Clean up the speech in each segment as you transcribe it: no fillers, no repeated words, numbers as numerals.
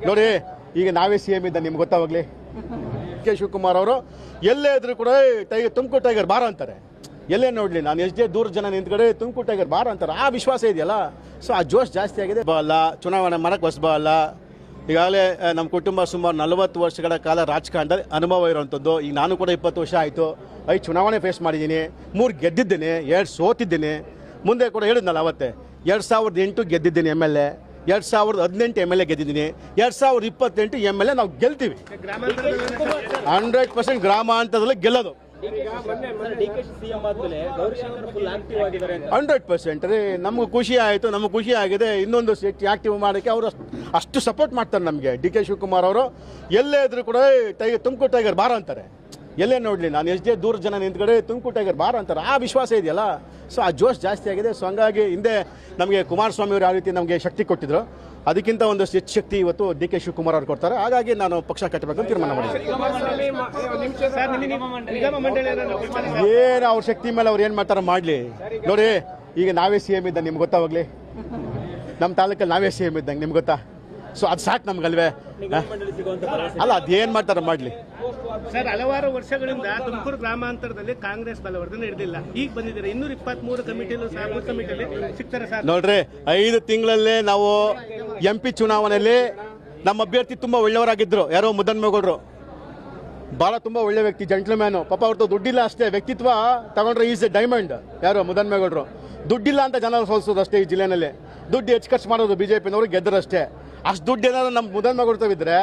ನೋಡಿ ಈಗ ನಾವೇ CM ಇದ್ದ ನಿಮ್ಗೆ ಗೊತ್ತಾವಾಗಲಿ ಕೆ ಶಿವಕುಮಾರ್ ಅವರು ಎಲ್ಲೇ ಇದ್ರು ಕೂಡ ಟೈಗರ್ ತುಮಕೂರು ಟೈಗರ್ ಬಾರ ಅಂತಾರೆ. ಎಲ್ಲೇ ನೋಡಲಿ ನಾನು ಎಷ್ಟೇ ದೂರ ಜನ ನಿಂತ್ಕಡೆ ತುಮಕೂರು ಟೈಗರ್ ಬಾರ ಅಂತಾರೆ. ಆ ವಿಶ್ವಾಸ ಇದೆಯಲ್ಲ, ಸೊ ಆ ಜೋಶ್ ಜಾಸ್ತಿ ಆಗಿದೆ. ಅಲ್ಲ ಚುನಾವಣೆ ಮಾಡಕ್ಕೆ ಹೊಸಬ ಅಲ್ಲ, ಈಗಾಗಲೇ ನಮ್ಮ ಕುಟುಂಬ ಸುಮಾರು 40 ವರ್ಷಗಳ ಕಾಲ ರಾಜಕಾರಣದಲ್ಲಿ ಅನುಭವ ಇರೋವಂಥದ್ದು. ಈಗ ನಾನು ಕೂಡ 20 ವರ್ಷ ಆಯಿತು. 5 ಚುನಾವಣೆ ಫೇಸ್ ಮಾಡಿದ್ದೀನಿ, 3 ಗೆದ್ದಿದ್ದೇನೆ, 2 ಸೋತಿದ್ದೇನೆ. ಮುಂದೆ ಕೂಡ ಹೇಳಿದ್ನಲ್ಲ ಅವತ್ತೇ 2008 ಗೆದ್ದಿದ್ದೀನಿ MLA, 2018 MLA ಗೆದ್ದಿದ್ದೀನಿ, 2028 MLA ನಾವು ಗೆಲ್ತೀವಿ. 100% ಗ್ರಾಮಾಂತರದಲ್ಲಿ ಗೆಲ್ಲೋದು 100%. ರೀ ನಮಗೂ ಖುಷಿ ಆಯಿತು, ನಮಗೆ ಖುಷಿ ಆಗಿದೆ. ಇನ್ನೊಂದು ಆ್ಯಕ್ಟಿವ್ ಮಾಡೋಕ್ಕೆ ಅವರು ಅಷ್ಟು ಸಪೋರ್ಟ್ ಮಾಡ್ತಾರೆ ನಮಗೆ. DK ಶಿವಕುಮಾರ್ ಅವರು ಎಲ್ಲೇ ಇದ್ರು ಕೂಡ ತುಮಕೂರು ಟೈಗರ್ ಬಾರ ಅಂತಾರೆ. ಎಲ್ಲೇ ನೋಡಲಿ ನಾನು ಎಷ್ಟೇ ದೂರ ಜನ ನಿಂತ್ಕಡೆ ತುಮಕೂರು ಟೈಗರ್ ಬಾರ ಅಂತಾರೆ. ಆ ವಿಶ್ವಾಸ ಇದೆಯಲ್ಲ, ಸೊ ಆ ಜೋಶ್ ಜಾಸ್ತಿ ಆಗಿದೆ. ಸೊ ಹಂಗಾಗಿ ಹಿಂದೆ ನಮಗೆ ಕುಮಾರಸ್ವಾಮಿ ಅವರು ಯಾವ ರೀತಿ ನಮಗೆ ಶಕ್ತಿ ಕೊಟ್ಟಿದ್ರು, ಅದಕ್ಕಿಂತ ಒಂದಷ್ಟು ಹೆಚ್ಚು ಶಕ್ತಿ ಇವತ್ತು DK ಶಿವಕುಮಾರ್ ಅವರು ಕೊಡ್ತಾರೆ. ಹಾಗಾಗಿ ನಾನು ಪಕ್ಷ ಕಟ್ಟಬೇಕು ಅಂತ ತೀರ್ಮಾನ ಮಾಡಿದ್ದೀನಿ. ಏನು ಅವ್ರ ಶಕ್ತಿ ಮೇಲೆ ಅವ್ರು ಏನು ಮಾಡ್ತಾರೋ ಮಾಡಲಿ. ನೋಡಿ ಈಗ ನಾವೇ CM ಇದ್ದಂಗೆ ನಿಮ್ಗೆ ಗೊತ್ತಾವಾಗಲಿ, ನಮ್ಮ ತಾಲೂಕಲ್ಲಿ ನಾವೇ CM ಇದ್ದಂಗೆ ನಿಮ್ಗೆ ಗೊತ್ತಾ. ಸೊ ಅದು ಸಾಕು ನಮ್ಗಲ್ವೇ. ಅಲ್ಲ ಅದೇನು ಮಾಡ್ತಾರೋ ಮಾಡಲಿ. ಸರ್, ಹಲವಾರು ವರ್ಷಗಳಿಂದ ತುಮಕೂರು ಗ್ರಾಮಾಂತರದಲ್ಲಿ ಕಾಂಗ್ರೆಸ್ ಬಲವರ್ಧನೆ ಹಿಡಿದಿಲ್ಲ. ಈಗ ಬಂದಿದ್ದಾರೆ 223 ಕಮಿಟಿಯಲ್ಲೂ ಸಿಗ್ತಾರೆ ಸರ್. ನೋಡ್ರಿ 5 ತಿಂಗಳಲ್ಲೇ ನಾವು MP ಚುನಾವಣೆಯಲ್ಲಿ ನಮ್ಮ ಅಭ್ಯರ್ಥಿ ತುಂಬಾ ಒಳ್ಳೆಯವರಾಗಿದ್ರು. ಯಾರೋ ಮುದ್ದನ್ಮೇಗೌಡರು ಭಾಳ ತುಂಬ ಒಳ್ಳೆ ವ್ಯಕ್ತಿ, ಜೆಂಟ್ಲ್ಮ್ಯಾನು. ಪಾಪ ಅವ್ರದ್ದು ದುಡ್ಡಿಲ್ಲ ಅಷ್ಟೇ, ವ್ಯಕ್ತಿತ್ವ ತಗೊಂಡ್ರೆ ಈಸ್ ಎ ಡೈಮಂಡ್. ಯಾರೋ ಮುದ್ದನ್ಮೇಗೌಡರು ದುಡ್ಡಿಲ್ಲ ಅಂತ ಜನ ಸೋಲಿಸೋದು ಅಷ್ಟೇ. ಈ ಜಿಲ್ಲೆನಲ್ಲಿ ದುಡ್ಡು ಹೆಚ್ಚು ಖರ್ಚು ಮಾಡೋದು BJPನವರು ಗೆದ್ದರಷ್ಟೇ. ಅಷ್ಟು ದುಡ್ಡು ಏನಾದ್ರು ನಮ್ಮ ಮುದ್ದನ್ಮೇಗೌಡವಿದ್ರೆ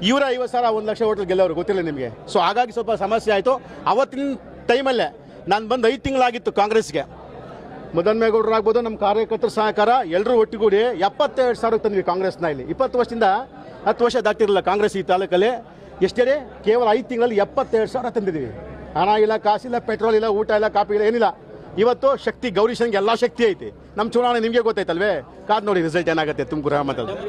ಇವರ 50,000 1 ಲಕ್ಷ ಹೋಟೆಲ್ ಗೆಲ್ಲೋರು ಗೊತ್ತಿಲ್ಲ ನಿಮಗೆ. ಸೊ ಹಾಗಾಗಿ ಸ್ವಲ್ಪ ಸಮಸ್ಯೆ ಆಯಿತು. ಅವತ್ತಿನ ಟೈಮಲ್ಲೇ ನಾನು ಬಂದು 5 ತಿಂಗಳಾಗಿತ್ತು ಕಾಂಗ್ರೆಸ್ಗೆ. ಮುದ್ದನ್ಮೇಗೌಡರು ಆಗ್ಬೋದು, ನಮ್ಮ ಕಾರ್ಯಕರ್ತರ ಸಹಕಾರ ಎಲ್ಲರೂ ಒಟ್ಟಿಗೂಡಿ 72,000 ತಂದ್ವಿ ಕಾಂಗ್ರೆಸ್ನ. ಇಲ್ಲಿ 20 ವರ್ಷದಿಂದ 10 ವರ್ಷ ದಾಟಿರಲಿಲ್ಲ ಕಾಂಗ್ರೆಸ್ ಈ ತಾಲೂಕಲ್ಲಿ. ಎಷ್ಟೇ ಕೇವಲ 5 ತಿಂಗಳಲ್ಲಿ 72,000 ತಂದಿದ್ದೀವಿ. ಹಣ ಇಲ್ಲ, ಕಾಸಿಲ್ಲ, ಪೆಟ್ರೋಲ್ ಇಲ್ಲ, ಊಟ ಇಲ್ಲ, ಕಾಪಿ ಇಲ್ಲ, ಏನಿಲ್ಲ. ಇವತ್ತು ಶಕ್ತಿ ಗೌರೀಶನ್ಗೆ ಎಲ್ಲ ಶಕ್ತಿ ಐತಿ. ನಮ್ಮ ಚುನಾವಣೆ ನಿಮಗೆ ಗೊತ್ತೈತಲ್ವೇ, ಕಾದ್ ನೋಡಿ ರಿಸಲ್ಟ್ ಏನಾಗುತ್ತೆ ತುಮಕೂರು ಗ್ರಾಮಾಂತರದಲ್ಲಿ.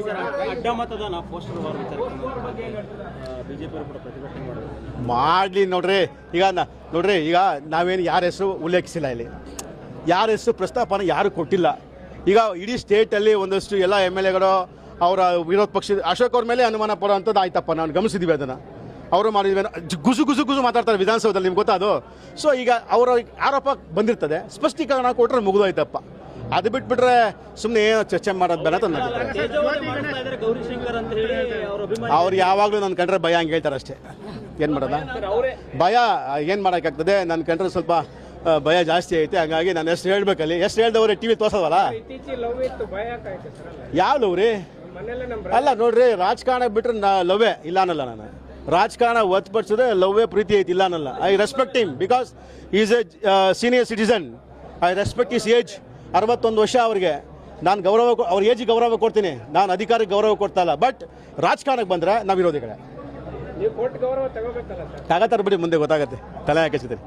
ಮಾಡಲಿ ನೋಡ್ರಿ. ಈಗ ನಾವೇನು ಯಾರ ಹೆಸರು ಉಲ್ಲೇಖಿಸಿಲ್ಲ, ಇಲ್ಲಿ ಯಾರ ಹೆಸರು ಪ್ರಸ್ತಾಪನ ಯಾರು ಕೊಟ್ಟಿಲ್ಲ. ಈಗ ಇಡೀ ಸ್ಟೇಟಲ್ಲಿ ಒಂದಷ್ಟು ಎಲ್ಲ MLAಗಳು ಅವರ ವಿರೋಧ ಪಕ್ಷ ಅಶೋಕ್ ಅವ್ರ ಮೇಲೆ ಅನುಮಾನ ಪಡೋ ಅಂಥದ್ದು ಆಯ್ತಪ್ಪ, ನಾವು ಗಮನಿಸಿದ್ವಿ ಅದನ್ನು. ಅವರು ಮಾಡಿದ್ವಿ ಗುಸು ಮಾತಾಡ್ತಾರೆ ವಿಧಾನಸೌಧದಲ್ಲಿ, ನಿಮ್ಗೆ ಗೊತ್ತಾ ಅದು. ಸೊ ಈಗ ಅವರ ಆರೋಪ ಬಂದಿರ್ತದೆ, ಸ್ಪಷ್ಟೀಕರಣ ಕೊಟ್ಟರೆ ಮುಗಿದೋಯ್ತಪ್ಪ. ಅದು ಬಿಟ್ಬಿಟ್ರೆ ಸುಮ್ಮನೆ ಏನೋ ಚರ್ಚೆ ಮಾಡೋದು ಬೇಡ ಅಂತ ಅವ್ರು ಯಾವಾಗಲೂ ನನ್ನ ಕಂಡ್ರೆ ಭಯ ಹಂಗೆ ಹೇಳ್ತಾರೆ ಅಷ್ಟೇ. ಏನು ಮಾಡೋದ ಭಯ, ಏನು ಮಾಡೋಕ್ಕಾಗ್ತದೆ. ನನ್ನ ಕಂಡ್ರೆ ಸ್ವಲ್ಪ ಭಯ ಜಾಸ್ತಿ ಐತೆ. ಹಂಗಾಗಿ ನಾನು ಎಷ್ಟು ಹೇಳ್ಬೇಕಲ್ಲಿ, ಎಷ್ಟು ಹೇಳ್ದವ್ರೆ TV ತೋರ್ಸೋದಲ್ಲ. ಯಾವ ಲವ್ ರೀ? ಅಲ್ಲ ನೋಡ್ರಿ, ರಾಜಕಾರಣ ಬಿಟ್ರೆ ಲವ್ವೇ ಇಲ್ಲ ಅನ್ನಲ್ಲ. ನಾನು ರಾಜಕಾರಣ ಹೊತ್ತುಪಡಿಸಿದ್ರೆ ಲವ್ವೇ ಪ್ರೀತಿ ಐತಿ ಇಲ್ಲ ಅನ್ನಲ್ಲ. I respect him because is A senior citizen. I respect is age. 61 ವರ್ಷ ಅವ್ರಿಗೆ. ನಾನು ಅವ್ರ ಏಜಿಗೆ ಗೌರವ ಕೊಡ್ತೀನಿ, ನಾನು ಅಧಿಕಾರಕ್ಕೆ ಗೌರವ ಕೊಡ್ತಾ ಇಲ್ಲ. ಬಟ್ ರಾಜಕಾರಣಕ್ಕೆ ಬಂದರೆ ನಾವು ವಿರೋಧಿಗಳೇ. ತಗೋತಾರೆ ಬಿಡಿ, ಮುಂದೆ ಗೊತ್ತಾಗತ್ತೆ. ತಲೆ ಹಾಕಿಸಿದ್ರಿ.